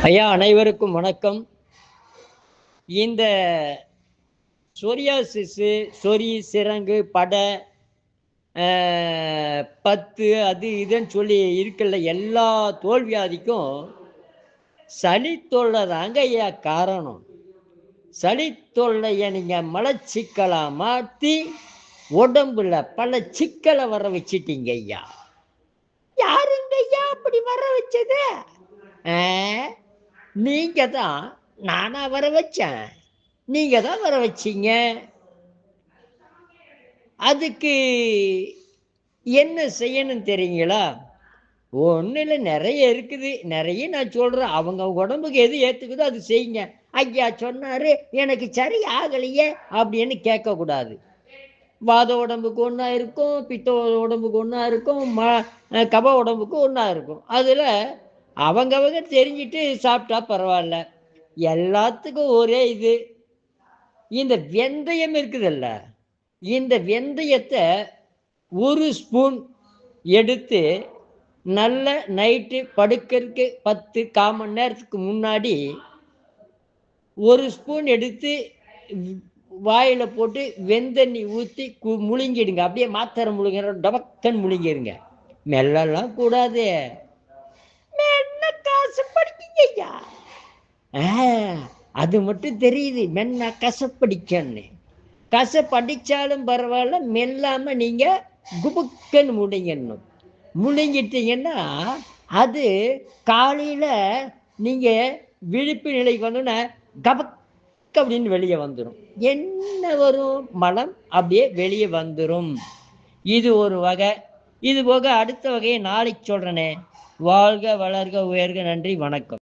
ஐயா, அனைவருக்கும் வணக்கம். இந்த சொரியாசிஸ், சொறி, சிரங்கு, படை, பத்து, அது இதுன்னு சொல்லி இருக்குல்ல, எல்லா தோல்வியாதிக்கும் சளி தொல்லை தாங்க ஐயா காரணம். சளி தொல்லையை நீங்கள் மலச்சிக்கலா மாற்றி உடம்புல பல சிக்கலை வர வச்சிட்டீங்க ஐயா. யாருங்க ஐயா அப்படி வர வச்சது? நீங்க தான். நானா வர வச்சேன்? நீங்க தான் வர வச்சீங்க. அதுக்கு என்ன செய்யணும் தெரியுங்களா? ஒன்றும் இல்லை, நிறைய இருக்குது. நிறைய நான் சொல்கிறேன். அவங்க உடம்புக்கு எது ஏற்றுக்குதோ அது செய்யுங்க. ஐயா சொன்னார் எனக்கு சரி ஆகலையே அப்படின்னு கேட்கக்கூடாது. வாத உடம்புக்கு ஒன்றா இருக்கும், பித்த உடம்புக்கு ஒன்றா இருக்கும், கப உடம்புக்கு ஒன்றா இருக்கும். அதில் அவங்கவங்க தெரிஞ்சிட்டு சாப்பிட்டா பரவாயில்ல. எல்லாத்துக்கும் ஒரே இது. இந்த வெந்தயம் இருக்குதுல்ல, இந்த வெந்தயத்தை ஒரு ஸ்பூன் எடுத்து நல்ல நைட்டு படுக்கிறதுக்கு 10 மணி நேரத்துக்கு முன்னாடி ஒரு ஸ்பூன் எடுத்து வாயில் போட்டு வெந்தண்ணி ஊற்றி முழுங்கிடுங்க. அப்படியே மாத்திரை முழுங்கிற டபக்கன் முழுங்கிடுங்க. மெல்லலாம் கூடாது. என்ன காசு படிக்கீங்க? அது மட்டும் தெரியுது, மென்னா கசப்படிக்கன்னு. கசப்படிச்சாலும் பரவாயில்ல, மெல்லாம நீங்க குபுக்கன்னு முழுங்கிடணும். முழுங்கிட்டீங்கன்னா அது காலையில நீங்க விழிப்பு நிலைக்கு வந்தோன்னா கபக் அப்படின்னு வெளியே வந்துடும். என்ன வரும்? மலம் அப்படியே வெளியே வந்துடும். இது ஒரு வகை. இது போக அடுத்த வகையை நாளைக்கு சொல்றேனே. வாழ்க வளர்க உயர்க. நன்றி, வணக்கம்.